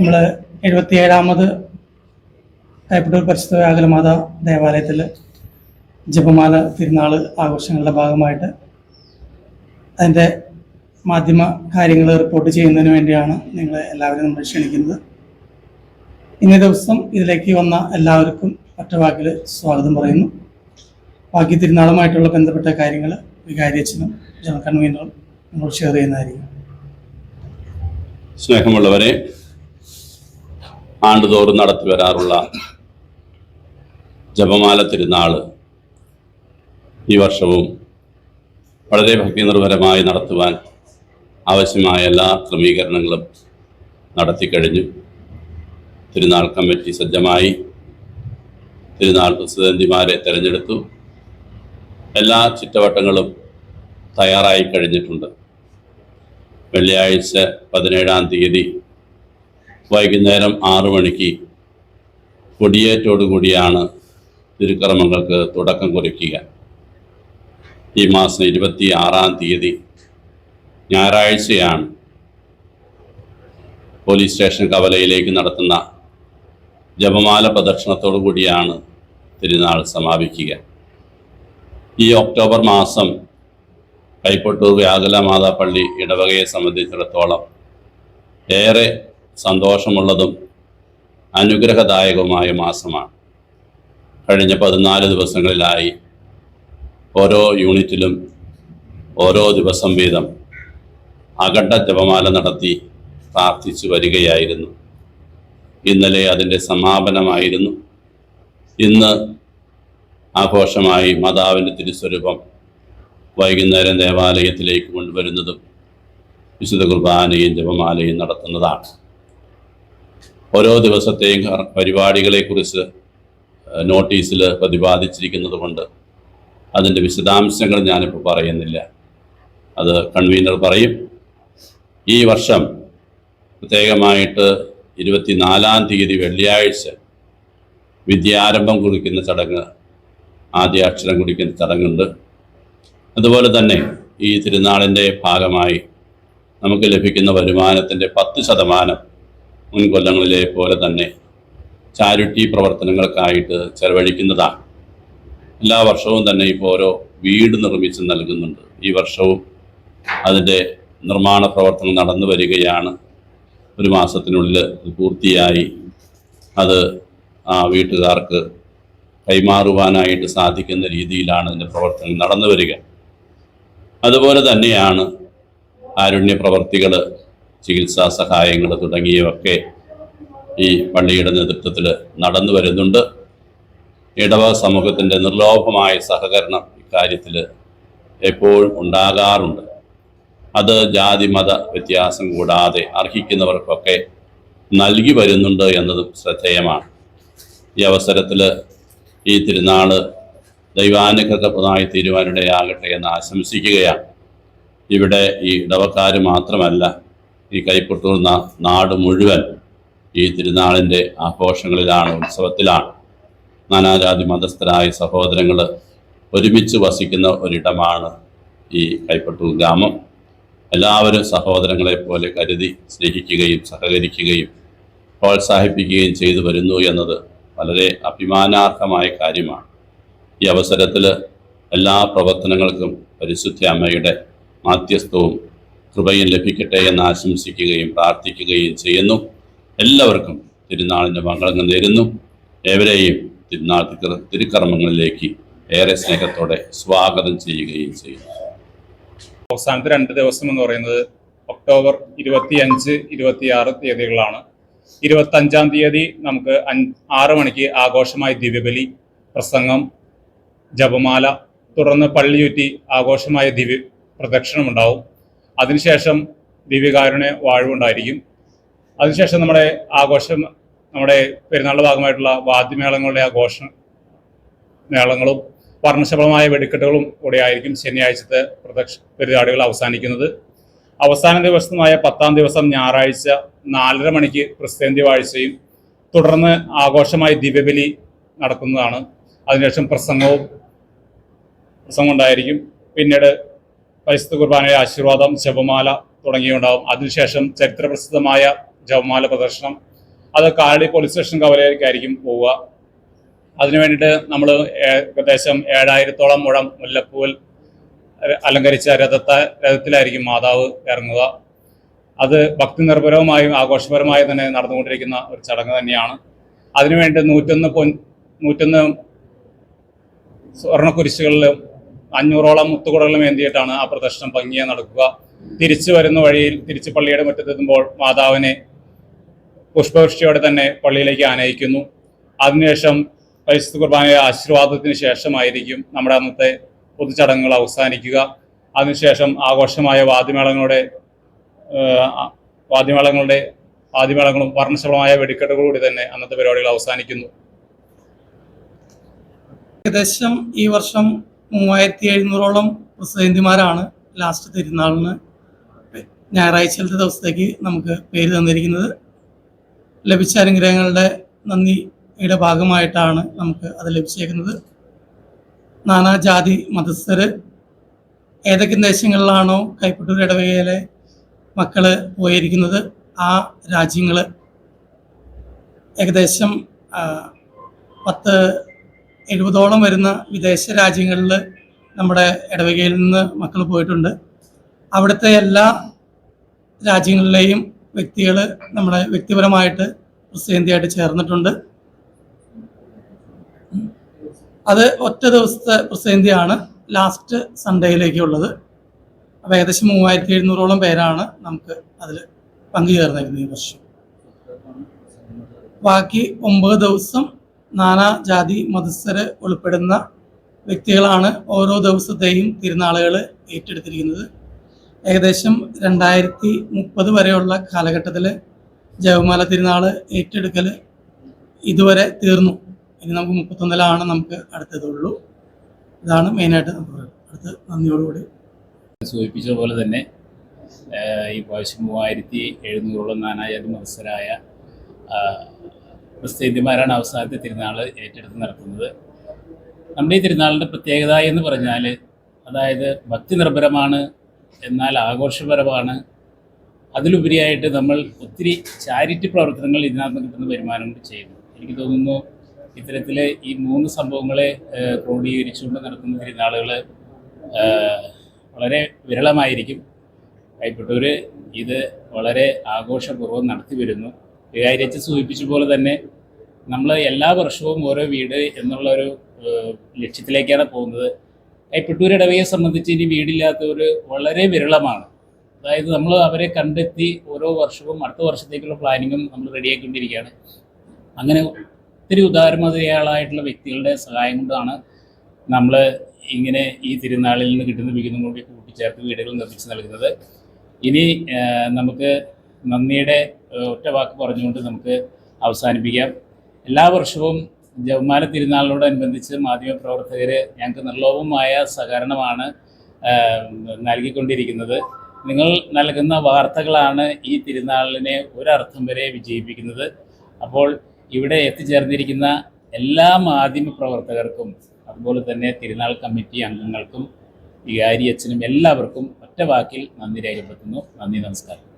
നമ്മൾ 77ാമത് കൈപ്പട്ടൂർ പരിശുദ്ധ വ്യാകുലമാതാ ദേവാലയത്തിൽ ജപമാല തിരുനാൾ ആഘോഷങ്ങളുടെ ഭാഗമായിട്ട് അതിൻ്റെ മാധ്യമ കാര്യങ്ങൾ റിപ്പോർട്ട് ചെയ്യുന്നതിന് വേണ്ടിയാണ് നിങ്ങളെ എല്ലാവരും നമ്മൾ ക്ഷണിക്കുന്നത്. ഇന്നേ ദിവസം ഇതിലേക്ക് വന്ന എല്ലാവർക്കും ഒറ്റവാക്കിൽ സ്വാഗതം പറയുന്നു. ബാക്കി തിരുനാളുമായിട്ടുള്ള ബന്ധപ്പെട്ട കാര്യങ്ങൾ വികാരിയച്ഛനും ജനറൽ കൺവീനറും നമ്മൾ ഷെയർ ചെയ്യുന്നതായിരിക്കും. സ്നേഹമുള്ളവരെ, ആണ്ടുതോറും നടത്തി വരാറുള്ള ജപമാല തിരുനാൾ ഈ വർഷവും വളരെ ഭക്തിനിർഭരമായി നടത്തുവാൻ ആവശ്യമായ എല്ലാ ക്രമീകരണങ്ങളും നടത്തിക്കഴിഞ്ഞു. തിരുനാൾ കമ്മിറ്റി സജ്ജമായി, തിരുനാൾ പ്രസിഡന്റുമാരെ തിരഞ്ഞെടുത്തു. എല്ലാ ചുറ്റുവട്ടങ്ങളും തയ്യാറായി കഴിഞ്ഞിട്ടുണ്ട്. വെള്ളിയാഴ്ച 17-ാം തീയതി വൈകുന്നേരം 6 മണിക്ക് കൊടിയേറ്റോടുകൂടിയാണ് തിരുക്കർമ്മങ്ങൾക്ക് തുടക്കം കുറിക്കുക. ഈ മാസം 26-ാം തീയതി ഞായറാഴ്ചയാണ് പോലീസ് സ്റ്റേഷൻ കവലയിലേക്ക് നടത്തുന്ന ജപമാല പ്രദക്ഷിണത്തോടു കൂടിയാണ് തിരുനാൾ സമാപിക്കുക. ഈ ഒക്ടോബർ മാസം കൈപ്പട്ടൂർ വ്യാകുലമാതാ പള്ളി ഇടവകയെ സംബന്ധിച്ചിടത്തോളം ഏറെ സന്തോഷമുള്ളതും അനുഗ്രഹദായകവുമായ മാസമാണ്. കഴിഞ്ഞ 14 ദിവസങ്ങളിലായി ഓരോ യൂണിറ്റിലും ഓരോ ദിവസം വീതം അഖണ്ഡ ജപമാല നടത്തി പ്രാർത്ഥിച്ചു വരികയായിരുന്നു. ഇന്നലെ അതിൻ്റെ സമാപനമായിരുന്നു. ഇന്ന് ആഘോഷമായി മാതാവിൻ്റെ തിരുസ്വരൂപം വൈകുന്നേരം ദേവാലയത്തിലേക്ക് കൊണ്ടുവരുന്നതും വിശുദ്ധ കുർബാനയും ജപമാലയും നടത്തുന്നതാണ്. ഓരോ ദിവസത്തെയും പരിപാടികളെക്കുറിച്ച് നോട്ടീസിൽ പ്രതിപാദിച്ചിരിക്കുന്നത് കൊണ്ട് അതിൻ്റെ വിശദാംശങ്ങൾ ഞാനിപ്പോൾ പറയുന്നില്ല, അത് കൺവീനർ പറയും. ഈ വർഷം പ്രത്യേകമായിട്ട് 24-ാം തീയതി വെള്ളിയാഴ്ച വിദ്യാരംഭം കുറിക്കുന്ന ചടങ്ങ്, ആദ്യ അക്ഷരം കുറിക്കുന്ന ചടങ്ങുണ്ട്. അതുപോലെ തന്നെ ഈ തിരുനാളിൻ്റെ ഭാഗമായി നമുക്ക് ലഭിക്കുന്ന വരുമാനത്തിൻ്റെ 10% മുൻ കൊല്ലങ്ങളിലെ പോലെ തന്നെ ചാരിറ്റി പ്രവർത്തനങ്ങൾക്കായിട്ട് ചെലവഴിക്കുന്നതാണ്. എല്ലാ വർഷവും തന്നെ ഇപ്പോൾ ഓരോ വീട് നിർമ്മിച്ച് നൽകുന്നുണ്ട്. ഈ വർഷവും അതിൻ്റെ നിർമ്മാണ പ്രവർത്തനം നടന്നു വരികയാണ്. ഒരു മാസത്തിനുള്ളിൽ പൂർത്തിയായി അത് ആ വീട്ടുകാർക്ക് കൈമാറുവാനായിട്ട് സാധിക്കുന്ന രീതിയിലാണ് അതിൻ്റെ പ്രവർത്തനം നടന്നു വരിക. അതുപോലെ തന്നെയാണ് കാരുണ്യ പ്രവർത്തികൾ, ചികിത്സാ സഹായങ്ങൾ തുടങ്ങിയവയൊക്കെ ഈ പള്ളിയുടെ നേതൃത്വത്തിൽ നടന്നു വരുന്നുണ്ട്. ഇടവക സമൂഹത്തിൻ്റെ നിർലോഭമായ സഹകരണം ഇക്കാര്യത്തിൽ എപ്പോഴും ഉണ്ടാകാറുണ്ട്. അത് ജാതി മത വ്യത്യാസം കൂടാതെ അർഹിക്കുന്നവർക്കൊക്കെ നൽകി വരുന്നുണ്ട് എന്നതും ശ്രദ്ധേയമാണ്. ഈ അവസരത്തിൽ ഈ തിരുനാൾ ദൈവാനുഗ്രഹപ്രദമായി തീരുവാനിടയാകട്ടെ എന്ന് ആശംസിക്കുകയാണ്. ഇവിടെ ഈ ഇടവക്കാർ മാത്രമല്ല, ഈ കൈപ്പട്ടൂർ നാട് മുഴുവൻ ഈ തിരുനാളിൻ്റെ ആഘോഷങ്ങളിലാണ്, ഉത്സവത്തിലാണ്. നാനാജാതി മതസ്ഥരായ സഹോദരങ്ങൾ ഒരുമിച്ച് വസിക്കുന്ന ഒരിടമാണ് ഈ കൈപ്പട്ടൂർ ഗ്രാമം. എല്ലാവരും സഹോദരങ്ങളെ പോലെ കരുതി സ്നേഹിക്കുകയും സഹകരിക്കുകയും പ്രോത്സാഹിപ്പിക്കുകയും ചെയ്തു വരുന്നു എന്നത് വളരെ അഭിമാനാർഹമായ കാര്യമാണ്. ഈ അവസരത്തിൽ എല്ലാ പ്രവർത്തനങ്ങൾക്കും പരിശുദ്ധ അമ്മയുടെ മാധ്യസ്ഥവും കൃപയും ലഭിക്കട്ടെ എന്ന് ആശംസിക്കുകയും പ്രാർത്ഥിക്കുകയും ചെയ്യുന്നു. എല്ലാവർക്കും തിരുനാളിൻ്റെ മംഗളങ്ങൾ നേരുന്നു. ഏവരെയും തിരുനാൾ തിരുക്കർമ്മങ്ങളിലേക്ക് ഏറെ സ്നേഹത്തോടെ സ്വാഗതം ചെയ്യുകയും ചെയ്യുന്നു. അവസാനത്തെ 2 ദിവസം എന്ന് പറയുന്നത് ഒക്ടോബർ 25, 26 തീയതികളാണ്. 25-ാം തീയതി നമുക്ക് 6 മണിക്ക് ആഘോഷമായി ദിവ്യബലി, പ്രസംഗം, ജപമാല, തുടർന്ന് പള്ളി ചുറ്റി ആഘോഷമായ ദിവ്യ പ്രദക്ഷിണം ഉണ്ടാവും. അതിനുശേഷം ദിവ്യകാരുണ്യ വാഴ്വുണ്ടായിരിക്കും. അതിനുശേഷം നമ്മുടെ പെരുന്നാളിൻ്റെ ഭാഗമായിട്ടുള്ള വാദ്യമേളങ്ങളുടെ മേളങ്ങളും വർണ്ണശബളമായ വെടിക്കെട്ടുകളും കൂടെ ആയിരിക്കും ശനിയാഴ്ചത്തെ പരിപാടികൾ അവസാനിക്കുന്നത്. അവസാന ദിവസമായ 10-ാം ദിവസം ഞായറാഴ്ച 4:30 മണിക്ക് ക്രിസ്ത്യാനി വാഴ്ചയും തുടർന്ന് ആഘോഷമായി ദിവ്യബലി നടക്കുന്നതാണ്. അതിനുശേഷം പ്രസംഗം ഉണ്ടായിരിക്കും. പിന്നീട് പരിശുദ്ധ കുർബാനയുടെ ആശീർവാദം, ജപമാല തുടങ്ങിയുണ്ടാവും. അതിനുശേഷം ചരിത്രപ്രസിദ്ധമായ ജപമാല പ്രദർശനം അത് കാലടി പോലീസ് സ്റ്റേഷൻ കവലയിലേക്കായിരിക്കും പോവുക. അതിനു വേണ്ടിയിട്ട് നമ്മൾ ഏകദേശം 7000-ഓളം മുഴം മുല്ലപ്പൂവിൽ അലങ്കരിച്ച രഥത്തിലായിരിക്കും മാതാവ് ഇറങ്ങുക. അത് ഭക്തി നിർഭരവുമായും ആഘോഷപരമായും തന്നെ നടന്നുകൊണ്ടിരിക്കുന്ന ഒരു ചടങ്ങ് തന്നെയാണ്. അതിനുവേണ്ടി 101 സ്വർണ്ണക്കുരിശുകളിലും 500ഓളം മുത്തുകുടകളും ഏന്തിയിട്ടാണ് ആ പ്രദർശനം ഭംഗിയെ നടക്കുക. തിരിച്ചു വരുന്ന വഴിയിൽ തിരിച്ച് പള്ളിയുടെ മുറ്റത്തെത്തുമ്പോൾ മാതാവിനെ പുഷ്പവൃഷ്ടിയോടെ തന്നെ പള്ളിയിലേക്ക് ആനയിക്കുന്നു. അതിനുശേഷം പരിശുദ്ധ കുർബാനയുടെ ആശീർവാദത്തിന് ശേഷമായിരിക്കും നമ്മുടെ അന്നത്തെ പൊതുചടങ്ങുകൾ അവസാനിക്കുക. അതിനുശേഷം ആഘോഷമായ വാദ്യമേളങ്ങളും വർണ്ണശബളമായ വെടിക്കെട്ടുകളോടെ തന്നെ അന്നത്തെ പരിപാടികൾ അവസാനിക്കുന്നു. ഏകദേശം ഈ വർഷം 3700ഓളം പ്രസിഡന്റിമാരാണ് ലാസ്റ്റ് തിരുനാളിന് ഞായറാഴ്ചത്തെ ദിവസത്തേക്ക് നമുക്ക് പേര് തന്നിരിക്കുന്നത്. ലഭിച്ച അനുഗ്രഹങ്ങളുടെ നന്ദിയുടെ ഭാഗമായിട്ടാണ് നമുക്ക് അത് ലഭിച്ചേക്കുന്നത്. നാനാജാതി മതസ്ഥര് ഏതൊക്കെ ദേശങ്ങളിലാണോ കൈപ്പട്ടൂർ ഇടവകയിലെ മക്കള് പോയിരിക്കുന്നത് ആ രാജ്യങ്ങൾ ഏകദേശം 70ഓളം വരുന്ന വിദേശ രാജ്യങ്ങളിൽ നമ്മുടെ ഇടവകയിൽ നിന്ന് മക്കൾ പോയിട്ടുണ്ട്. അവിടുത്തെ എല്ലാ രാജ്യങ്ങളിലെയും വ്യക്തികൾ നമ്മുടെ വ്യക്തിപരമായിട്ട് പ്രസിഡന്റിയായിട്ട് ചേർന്നിട്ടുണ്ട്. അത് ഒറ്റ ദിവസത്തെ പ്രസിഡന്റിയാണ് ലാസ്റ്റ് സൺഡേയിലേക്കുള്ളത്. അപ്പോൾ ഏകദേശം 3700ഓളം പേരാണ് നമുക്ക് അതിൽ പങ്കുചേർന്നിരുന്നത് ഈ വർഷം. ബാക്കി 9 ദിവസം നാനാജാതി മതസ്ഥര് ഉൾപ്പെടുന്ന വ്യക്തികളാണ് ഓരോ ദിവസത്തെയും തിരുനാളുകൾ ഏറ്റെടുത്തിരിക്കുന്നത്. ഏകദേശം 2030 വരെയുള്ള കാലഘട്ടത്തിൽ ജപമാല തിരുനാൾ ഏറ്റെടുക്കൽ ഇതുവരെ തീർന്നു. ഇനി നമുക്ക് 31-ലാണ് നമുക്ക് അടുത്തതുള്ളൂ. ഇതാണ് മെയിനായിട്ട് നമുക്ക് അടുത്ത് നന്ദിയോടുകൂടി സൂചിപ്പിച്ചതുപോലെ തന്നെ ഈ പ്രാവശ്യം 3700ഓളം നാനാജാതി മതസ്ഥരായ ക്രിസ്ത്യാനിമാരാണ് അവസാനത്തെ തിരുനാൾ ഏറ്റെടുത്ത് നടത്തുന്നത്. നമ്മുടെ ഈ തിരുനാളിൻ്റെ പ്രത്യേകത എന്ന് പറഞ്ഞാൽ അതായത് ഭക്തി നിർഭരമാണ്, എന്നാൽ ആഘോഷപരമാണ്. അതിലുപരിയായിട്ട് നമ്മൾ ഒത്തിരി ചാരിറ്റി പ്രവർത്തനങ്ങൾ ഇതിനകത്ത് കിട്ടുന്ന വരുമാനം കൊണ്ട് ചെയ്യുന്നു. എനിക്ക് തോന്നുന്നു ഇത്തരത്തിൽ ഈ 3 സംഭവങ്ങളെ ക്രോഡീകരിച്ചുകൊണ്ട് നടത്തുന്ന തിരുനാളുകൾ വളരെ വിരളമായിരിക്കും. കൈപ്പട്ടൂർ ഇത് വളരെ ആഘോഷപൂർവ്വം നടത്തി വരുന്നു. വികാരിയച്ഛ സൂചിപ്പിച്ച പോലെ തന്നെ നമ്മൾ എല്ലാ വർഷവും ഓരോ വീട് എന്നുള്ളൊരു ലക്ഷ്യത്തിലേക്കാണ് പോകുന്നത്. കൈപ്പട്ടൂർ ഇടവകയെ സംബന്ധിച്ച് ഇനി വീടില്ലാത്തവർ വളരെ വിരളമാണ്. അതായത് നമ്മൾ അവരെ കണ്ടെത്തി ഓരോ വർഷവും അടുത്ത വർഷത്തേക്കുള്ള പ്ലാനിങ്ങും നമ്മൾ റെഡിയാക്കിക്കൊണ്ടിരിക്കുകയാണ്. അങ്ങനെ ഒത്തിരി ഉദാരമതിയാളായിട്ടുള്ള വ്യക്തികളുടെ സഹായം കൊണ്ടാണ് നമ്മൾ ഇങ്ങനെ ഈ തിരുനാളിൽ നിന്ന് കിട്ടുന്ന വിഹിതം കൂടി കൂട്ടിച്ചേർത്ത് വീടുകൾ നിർമ്മിച്ച് നൽകുന്നത്. ഇനി നമുക്ക് നന്ദിയുടെ ഒറ്റ വാക്ക് പറഞ്ഞുകൊണ്ട് നമുക്ക് അവസാനിപ്പിക്കാം. എല്ലാ വർഷവും ജപമാല തിരുനാളിനോടനുബന്ധിച്ച് മാധ്യമപ്രവർത്തകർ ഞങ്ങൾക്ക് നിർലോഭമായ സഹകരണമാണ് നൽകിക്കൊണ്ടിരിക്കുന്നത്. നിങ്ങൾ നൽകുന്ന വാർത്തകളാണ് ഈ തിരുനാളിനെ ഒരർത്ഥം വരെ വിജയിപ്പിക്കുന്നത്. അപ്പോൾ ഇവിടെ എത്തിച്ചേർന്നിരിക്കുന്ന എല്ലാ മാധ്യമപ്രവർത്തകർക്കും അതുപോലെ തന്നെ തിരുനാൾ കമ്മിറ്റി അംഗങ്ങൾക്കും വികാരി അച്ഛനും എല്ലാവർക്കും ഒറ്റ വാക്കിൽ നന്ദി രേഖപ്പെടുത്തുന്നു. നന്ദി, നമസ്കാരം.